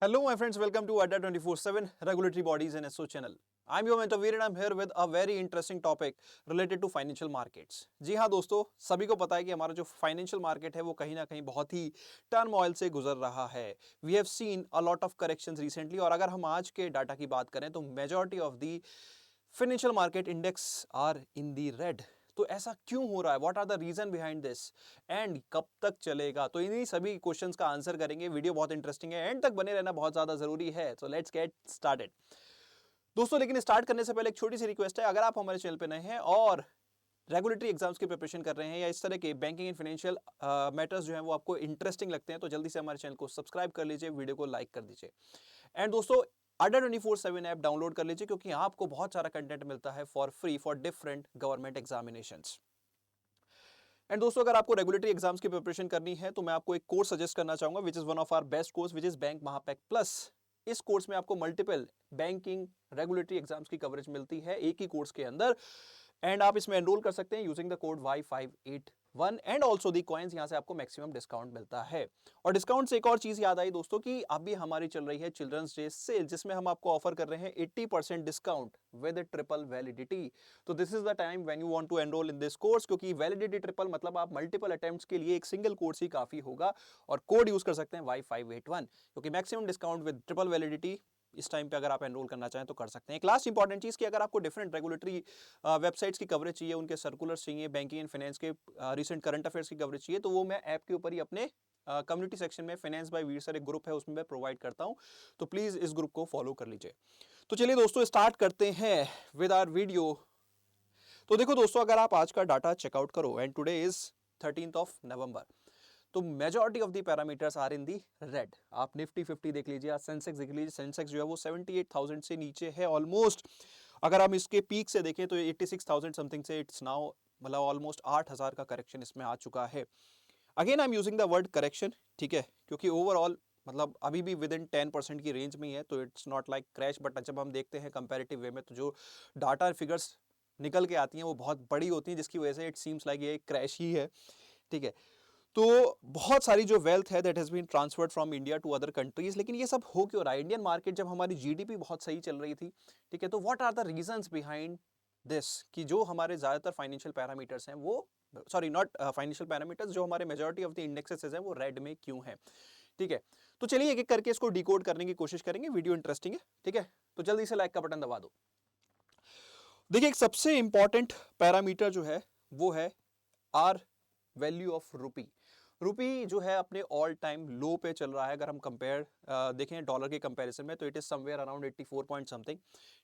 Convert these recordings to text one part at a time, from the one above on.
Hello, my friends. Welcome to Adda 24/7 Regulatory Bodies and SO channel. I'm your mentor Veer and I'm here with a very interesting topic related to financial markets. जी हाँ दोस्तों, सभी को पता है कि हमारा जो फाइनेंशियल मार्केट है वो कहीं ना कहीं बहुत ही टर्मोइल से गुजर रहा है. We have seen a lot of corrections recently और अगर हम आज के डाटा की बात करें तो majority of the financial market index are in the red. तो ऐसा क्यों हो रहा है? What are the reason behind this and कब तक चलेगा? तो इन्हीं सभी क्वेश्चंस का आंसर करेंगे. वीडियो बहुत इंटरेस्टिंग है, एंड तक बने रहना बहुत ज्यादा जरूरी है. सो लेट्स गेट स्टार्टेड दोस्तों. लेकिन स्टार्ट करने से पहले एक छोटी सी रिक्वेस्ट है. अगर आप हमारे चैनल पे नए हैं और रेगुलेटरी एग्जाम्स की प्रिपरेशन कर रहे हैं या इस तरह के बैंकिंग एंड फाइनेंशियल मैटर्स जो हैं वो आपको इंटरेस्टिंग लगते हैं तो जल्दी से हमारे चैनल को सब्सक्राइब कर लीजिए, वीडियो को लाइक कर दीजिए. एंड दोस्तों, अड्डा 24/7 ऐप डाउनलोड कर लीजिए क्योंकि आपको बहुत सारा कंटेंट मिलता है for free for different government examinations. And दोस्तों, अगर आपको रेगुलेटरी एग्जाम्स की प्रिपरेशन करनी है तो मैं आपको एक कोर्स सजेस्ट करना चाहूंगा which is one of our best course which is bank Mahapack plus. इस कोर्स में आपको मल्टीपल बैंकिंग रेगुलेटरी एग्जाम्स की कवरेज मिलती है एक ही कोर्स के अंदर. एंड आप इसमें एनरोल कर सकते हैं using the code Y581 and also the coins. यहां से आपको मैक्सिमम डिस्काउंट मिलता है. और डिस्काउंट से एक और चीज याद आई दोस्तों कि अभी हमारी चल रही है चिल्ड्रंस डे सेल जिसमें हम आपको ऑफर कर रहे हैं 80% डिस्काउंट विद ट्रिपल वैलिडिटी. तो this is the time when you want to enrol in this course क्योंकि वैलिडिटी ट्रिपल मतलब आप मल्टीपल अटेम्प्ट्स के लिए एक सिंगल कोर्स ही काफी होगा और कोड यूज कर सकते हैं Y581 क्योंकि maximum discount with triple validity इस टाइम पे अगर आप एनरोल करना चाहें तो कर सकते हैं. एक लास्ट इंपॉर्टेंट चीज कि अगर आपको डिफरेंट रेगुलेटरी वेबसाइट्स की कवरेज चाहिए, उनके सर्कुलर्स चाहिए, बैंकिंग एंड फाइनेंस के रिसेंट करंट अफेयर्स की कवरेज चाहिए तो वो मैं ऐप के ऊपर ही अपने कम्युनिटी सेक्शन में फाइनेंस बाय वीर सर एक ग्रुप है उसमें मैं प्रोवाइड करता हूं. तो प्लीज इस ग्रुप को फॉलो कर लीजिए. तो चलिए दोस्तों स्टार्ट करते हैं विद आवर वीडियो. तो देखो दोस्तों, अगर आप आज का डाटा चेकआउट करो and today is 13th of November तो majority of the parameters are in the red. आप निफ्टी 50 देख लीजिए, सेंसेक्स देख लीजिए. सेंसेक्स जो है वो 78,000 से नीचे है ऑलमोस्ट. अगर हम इसके पीक से देखें तो 86,000 समथिंग से इट्स नाउ मतलब ऑलमोस्ट 8,000 का करेक्शन इसमें आ चुका है. Again I am using the word correction, ठीक है, क्योंकि ओवरऑल मतलब अभी भी विद इन 10% की रेंज में ही है तो it's not like crash. But जब हम देखते हैं कंपेरेटिव वे में तो जो डाटा फिगर्स निकल के आती हैं वो बहुत बड़ी होती हैं जिसकी वजह से इट सीम्स लाइक ये क्रैश ही है. ठीक है, तो बहुत सारी जो वेल्थ है that has been transferred from India to other countries. लेकिन ये सब हो क्यों रहा है? इंडियन मार्केट जब हमारी जीडीपी बहुत सही चल रही थी, ठीक है, तो what are the reasons behind this कि जो हमारे ज्यादातर फाइनेंशियल पैरामीटर्स हैं वो सॉरी नॉट फाइनेंशियल पैरामीटर्स जो हमारे मेजॉरिटी ऑफ द इंडेक्सेस हैं वो रेड में क्यों हैं? ठीक है, तो चलिए एक एक करके इसको डिकोड करने की कोशिश करेंगे. वीडियो इंटरेस्टिंग है, ठीक है, तो जल्दी से लाइक का बटन दबा दो. देखिए, एक सबसे इंपॉर्टेंट पैरामीटर जो है वो है आर वैल्यू ऑफ रुपी. रुपी जो है अपने ऑल टाइम लो पे चल रहा है. अगर हम कंपेयर देखें डॉलर के कंपैरिजन में तो it is somewhere around 84 point something.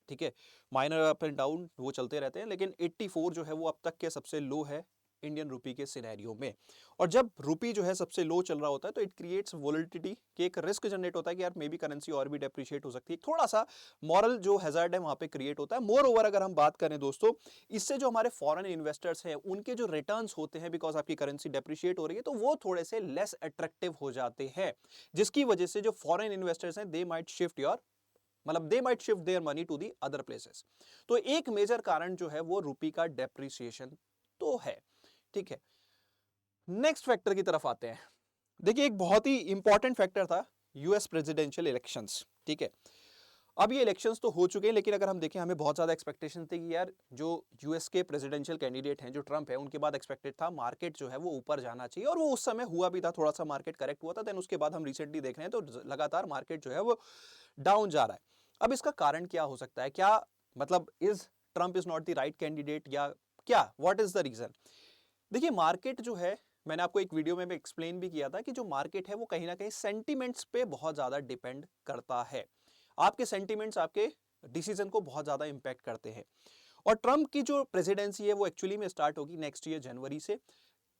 ठीक है, माइनर अप एंड डाउन वो चलते रहते हैं लेकिन 84 जो है वो अब तक के सबसे लो है इंडियन रुपी के सिनेरियो में. और जब रुपी जो है सबसे लो चल रहा होता है तो इट क्रिएट्स वोलेटिलिटी कि एक रिस्क जनरेट होता है कि यार मे बी करेंसी और भी डेप्रिशिएट हो सकती है. थोड़ा सा मॉरल जो हैजार्ड है वहां पे क्रिएट होता है. मोर ओवर अगर हम बात करें दोस्तों, इससे जो हमारे फॉरेन इन्वेस्टर्स हैं उनके जो रिटर्न्स होते हैं बिकॉज आपकी करेंसी डेप्रिशिएट हो रही है तो वो थोड़े से लेस अट्रैक्टिव हो जाते हैं जिसकी वजह से जो फॉरेन इन्वेस्टर्स हैं दे माइट शिफ्ट योर मतलब they might shift their money to the other places. तो एक मेजर कारण जो है वो रुपी का डेप्रिसिएशन तो है. ठीक है, नेक्स्ट फैक्टर की तरफ आते हैं. देखिए, एक बहुत ही इंपॉर्टेंट फैक्टर था यूएस प्रेसिडेंशियल इलेक्शंस. ठीक है, अब ये इलेक्शंस तो हो चुके हैं लेकिन अगर हम देखें हमें बहुत ज्यादा एक्सपेक्टेशन थी कि यार जो यूएस के प्रेसिडेंशियल कैंडिडेट हैं जो ट्रंप है उनके बाद एक्सपेक्टेड था मार्केट जो है वो ऊपर जाना चाहिए और वो उस समय हुआ भी था. थोड़ा सा मार्केट करेक्ट हुआ था. देन उसके बाद हम रिसेंटली देख रहे हैं तो लगातार मार्केट जो है वो डाउन जा रहा है. अब इसका कारण क्या हो सकता है? क्या मतलब is Trump is not the right candidate या क्या? What is the reason? देखिए, मार्केट जो है मैंने आपको एक वीडियो में एक्सप्लेन भी किया था कि जो मार्केट है वो कहीं ना कहीं सेंटिमेंट्स पे बहुत ज्यादा डिपेंड करता है. आपके सेंटिमेंट्स आपके डिसीजन को बहुत ज्यादा इंपैक्ट करते हैं. और ट्रंप की जो प्रेसिडेंसी है वो एक्चुअली में स्टार्ट होगी नेक्स्ट ईयर जनवरी से.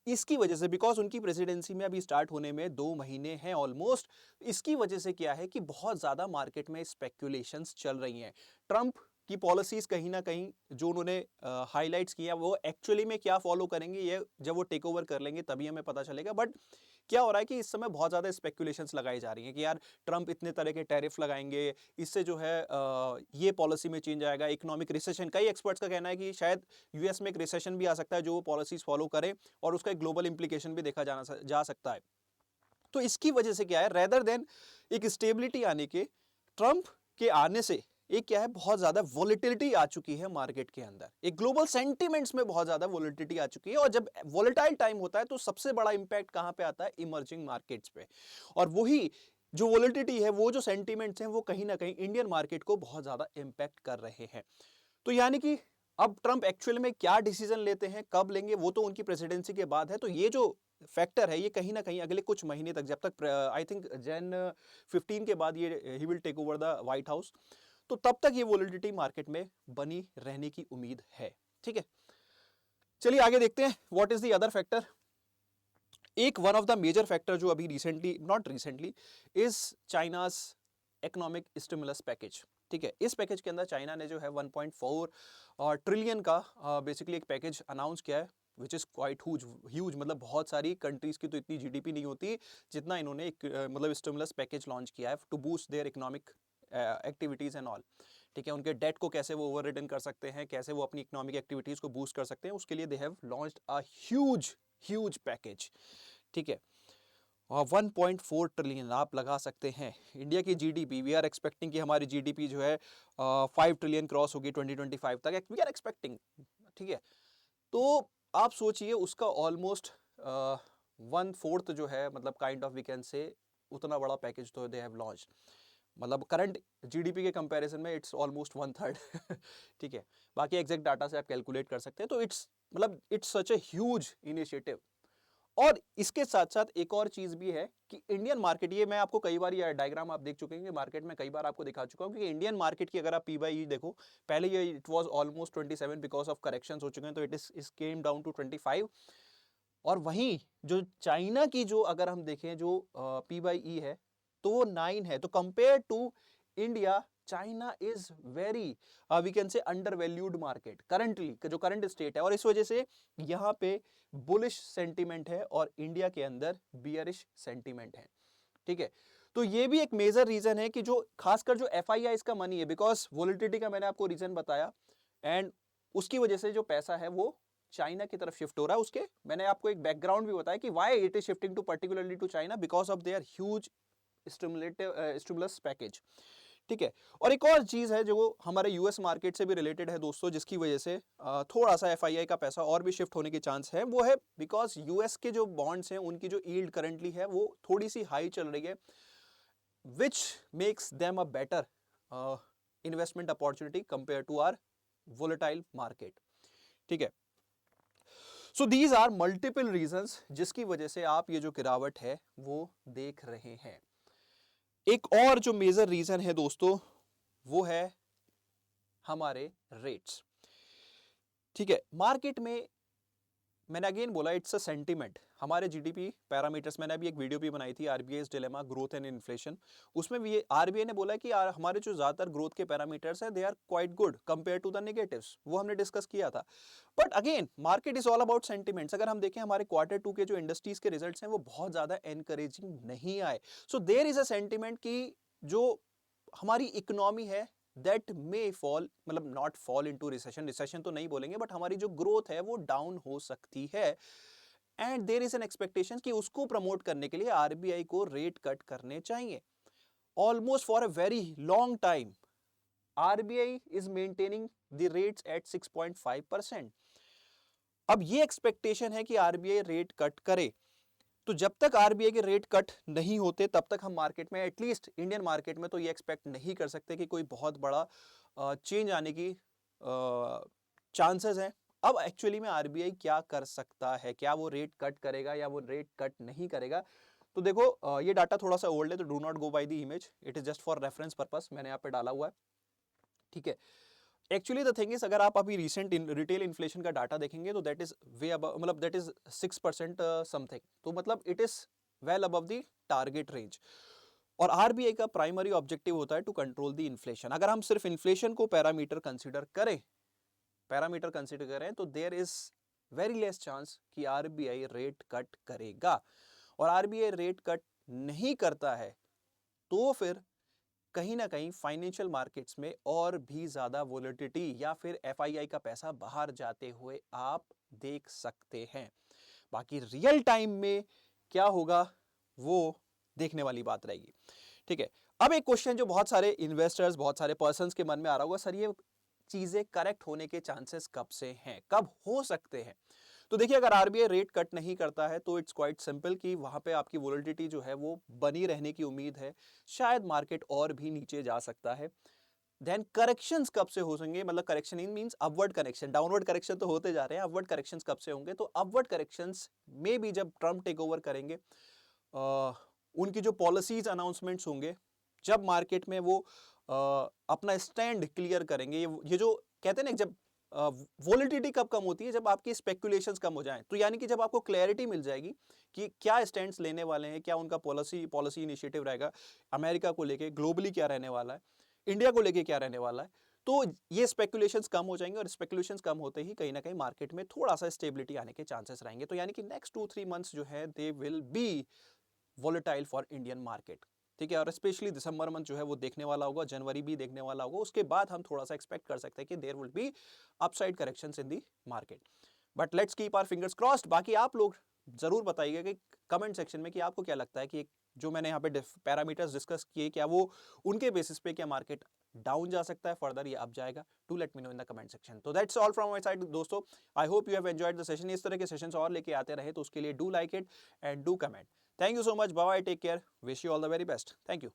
इसकी वजह से बिकॉज उनकी प्रेसिडेंसी में अभी स्टार्ट होने में 2 महीने हैं ऑलमोस्ट. इसकी वजह से क्या है कि बहुत ज्यादा मार्केट में स्पेक्यूलेशंस चल रही हैं. ट्रंप की पॉलिसीज कहीं ना कहीं जो उन्होंने हाईलाइट्स किया वो एक्चुअली में क्या फॉलो करेंगे ये जब वो टेक ओवर कर लेंगे तभी हमें पता चलेगा. बट क्या हो रहा है कि इस समय बहुत ज्यादा स्पेक्यूलेशंस लगाई जा रही हैं कि यार ट्रंप इतने तरह के टैरिफ लगाएंगे, इससे जो है ये पॉलिसी में चेंज आएगा, इकोनॉमिक रिसेशन. कई एक्सपर्ट्स का कहना है कि शायद यूएस में एक रिसेशन भी आ सकता है जो वो पॉलिसीज फॉलो करे और उसका एक ग्लोबल इंप्लीकेशन भी देखा जा सकता है. तो इसकी वजह से क्या है, रेदर देन एक स्टेबिलिटी आने के, ट्रंप के आने से एक क्या है, बहुत ज्यादा वोलेटिलिटी आ चुकी है मार्केट के अंदर, एक ग्लोबल सेंटिमेंट्स में बहुत ज्यादा वोलेटिलिटी आ चुकी है। और जब वोलेटाइल टाइम होता है तो सबसे बड़ा इंपैक्ट कहां पे आता है, इमर्जिंग मार्केट्स पे। और वही जो वोलेटिलिटी है, वो जो सेंटिमेंट्स हैं, वो कहीं ना कहीं इंडियन मार्केट को बहुत ज्यादा इंपैक्ट कर रहे हैं। तो यानी कि अब ट्रंप एक्चुअल में क्या डिसीजन लेते हैं, कब लेंगे, वो तो उनकी प्रेसिडेंसी के बाद है। तो ये जो फैक्टर है, ये कहीं ना कहीं अगले कुछ महीने तक, जब तक आई थिंक जैन 15 के बाद ये he will take over the White House, तो तब तक ये वोलेटिलिटी मार्केट में बनी रहने की उम्मीद है। ठीक है, चलिए आगे देखते हैं what is the other factor. एक one of the major factor जो अभी recently, not recently, is China's economic stimulus package. ठीक है, इस पैकेज के अंदर चाइना ने जो है 1.4 ट्रिलियन का बेसिकली एक पैकेज अनाउंस किया है, विच इज क्वाइट ह्यूज। मतलब बहुत सारी कंट्रीज की तो इतनी जीडीपी नहीं होती जितना इन्होंने एक मतलब स्टिमुलस पैकेज लॉन्च किया है to boost their economic activities and all. ठीक है, उनके डेट को कैसे वो ओवर रिटर्न कर सकते हैं, कैसे वो अपनी इकोनॉमिक एक्टिविटीज को बूस्ट कर सकते हैं, उसके लिए they have launched a huge package. ठीक है, और 1.4 ट्रिलियन आप लगा सकते हैं। इंडिया की जीडीपी, वी आर एक्सपेक्टिंग कि हमारी जीडीपी जो है 5 ट्रिलियन क्रॉस होगी 2025 तक, वी आर एक्सपेक्टिंग। ठीक है, तो आप सोचिए उसका ऑलमोस्ट 1/4 जो है, मतलब काइंड ऑफ वी कैन से उतना बड़ा पैकेज तो दे हैव लॉन्च। मतलब करंट जीडीपी के कंपैरिजन में इट्स ऑलमोस्ट 1/3। ठीक है, बाकी एग्जैक्ट डाटा से आप कैलकुलेट कर सकते हैं। तो इट्स मतलब it's such a huge initiative. और इसके साथ साथ एक और चीज भी है कि इंडियन मार्केट, ये मैं आपको कई बार ये डायग्राम आप देख चुके हैं, मार्केट में कई बार आपको दिखा चुका हूं कि इंडियन मार्केट की अगर आप पी बाई ई देखो, पहले ये it was almost 27, because of corrections हो चुके हैं, तो इट केम डाउन टू 25। और वहीं जो चाइना की जो अगर हम देखें जो पी बाई ई है, तो वो 9 है। तो compare to India, China is very we can say undervalued market currently, जो करंट स्टेट है। और इस वजह से यहाँ पे बुलिश सेंटीमेंट है और इंडिया के अंदर बियरिश सेंटीमेंट है। ठीक है, तो ये भी एक मेजर रीजन है कि जो खासकर जो एफआईआई इसका मनी है, बिकॉज वोलेटिलिटी का मैंने आपको रीजन बताया, एंड उसकी वजह से जो पैसा है वो चाइना की तरफ शिफ्ट हो रहा है। उसके मैंने आपको एक बैकग्राउंड भी बताया कि why it is shifting to particularly to China, because of their huge stimulus package. ठीक है, और एक और चीज है जो हमारे यूएस मार्केट से भी रिलेटेड है दोस्तों, जिसकी वजह से थोड़ा सा एफआईआई का पैसा और भी शिफ्ट होने के चांस है, वो है बिकॉज यूएस के जो बॉन्ड्स हैं उनकी जो यील्ड करंटली है वो थोड़ी सी हाई चल रही है, which makes them a better investment opportunity compare to our volatile market. ठीक है, so these are multiple reasons जिसकी वजह से आप ये जो गिरावट है वो देख रहे हैं। एक और जो मेजर रीजन है दोस्तों, वो है हमारे रेट्स। ठीक है, मार्केट में मैंने अगेन बोला इट्स अ सेंटीमेंट। हमारे जीडीपी पैरामीटर्स, मैंने अभी एक वीडियो भी बनाई थी, RBI's dilemma, growth and inflation. उसमें भी आरबीआई ने बोला कि हमारे जो ज्यादातर ग्रोथ के पैरामीटर्स हैं, they are quite good compare to the negatives, वो हमने डिस्कस किया था। But again market is all about sentiments. अगर हम देखें हमारे Q2 के जो इंडस्ट्रीज के रिजल्ट्स हैं वो बहुत ज्यादा एनकरेजिंग नहीं आए। So there is a sentiment कि जो हमारी इकोनॉमी है दैट मे फॉल, मतलब not fall into recession, recession तो नहीं बोलेंगे, बट हमारी जो ग्रोथ है वो डाउन हो सकती है। And there is an expectation कि उसको प्रमोट करने के लिए आरबीआई को रेट कट करने चाहिए। Almost for a very long time RBI is maintaining the rates eight 6.5%। अब ये एक्सपेक्टेशन है कि आरबीआई रेट कट करे, तो जब तक आरबीआई के रेट कट नहीं होते तब तक हम मार्केट में, एटलीस्ट इंडियन मार्केट में, तो ये एक्सपेक्ट नहीं कर सकते कि कोई बहुत बड़ा चेंज आने की चांसेस हैं। अब एक्चुअली में आरबीआई क्या कर सकता है, क्या वो रेट कट करेगा या वो रेट कट नहीं करेगा? तो देखो ये डाटा थोड़ा सा ओल्ड है, तो do not go by the image, it is just for reference purpose, मैंने यहाँ पे डाला हुआ है। ठीक है, एक्चुअली द थिंग इज, अगर आप अभी रिसेंट रिटेल इन्फ्लेशन का डाटा देखेंगे तो दैट इज वे अबव, मतलब दैट इज 6% समथिंग, तो मतलब it is well above the target range. और आरबीआई का प्राइमरी ऑब्जेक्टिव होता है टू कंट्रोल द इन्फ्लेशन। अगर हम सिर्फ इन्फ्लेशन को पैरामीटर कंसीडर करें तो there is very less chance कि आरबीआई रेट कट करेगा। और आरबीआई रेट कट नहीं करता है तो फिर कहीं ना कहीं फाइनेंशियल मार्केट्स में और भी ज्यादा वोलेटिलिटी या फिर एफआईआई का पैसा बाहर जाते हुए आप देख सकते हैं। बाकी रियल टाइम में क्या होगा वो देखने वाली बात रहेगी। ठीक है, अब एक क्वेश्चन जो बहुत सारे इन्वेस्टर्स, बहुत सारे पर्संस के मन में आ रहा होगा, सर ये चीजें करेक्ट होने के चांसेस कब से हैं, कब हो सकते हैं? तो देखिए, अगर आरबीआई रेट कट नहीं करता है तो इट्स क्वाइट सिंपल कि वहां पे आपकी वोलेटिलिटी जो है वो बनी रहने की उम्मीद है, शायद मार्केट और भी नीचे जा सकता है। देन करेक्शंस कब से हो सकेंगे, मतलब correction in means upward correction, downward correction तो होते जा रहे हैं, अपवर्ड करेक्शंस कब से होंगे? तो अपवर्ड करेक्शंस में भी जब ट्रम्प टेक ओवर करेंगे, उनकी जो पॉलिसीज अनाउंसमेंट्स होंगे, जब मार्केट में वो अपना स्टैंड क्लियर करेंगे, ये जो कहते हैं ना, जब वोलेटिलिटी कब कम होती है, जब आपकी स्पेकुलेशंस कम हो जाएं, तो यानी कि जब आपको क्लैरिटी मिल जाएगी कि क्या स्टैंड्स लेने वाले हैं, क्या उनका पॉलिसी इनिशिएटिव रहेगा, अमेरिका को लेके ग्लोबली क्या रहने वाला है, इंडिया को लेके क्या रहने वाला है, तो ये स्पेकुलेशंस कम हो जाएंगे, और स्पेकुलेशंस कम होते ही कहीं ना कहीं मार्केट में थोड़ा सा स्टेबिलिटी आने के चांसेस रहेंगे। तो यानी कि नेक्स्ट 2-3 मंथ्स जो है they will be volatile for Indian market. ठीक है, और स्पेशली दिसंबर मंथ जो है वो देखने वाला होगा, जनवरी भी देखने वाला होगा, उसके बाद हम थोड़ा सा एक्सपेक्ट कर सकते हैं कि there will be upside corrections in the market. But let's keep our fingers crossed. बाकी आप लोग जरूर बताइएगा कि कमेंट सेक्शन में कि आपको क्या लगता है कि जो मैंने यहाँ पे पैरामीटर्स डिस्कस किए, क्या वो उनके बेसिस पे क्या मार्केट डाउन जा सकता है फर्दर या अप जाएगा? Do let me know in the comment section. तो that's all from my side दोस्तों, I hope you have enjoyed the session. इस तरह के सेशंस और लेके आते रहे तो उसके लिए do like it and do comment. Thank you so much. Bye bye. Take care. Wish you all the very best. Thank you.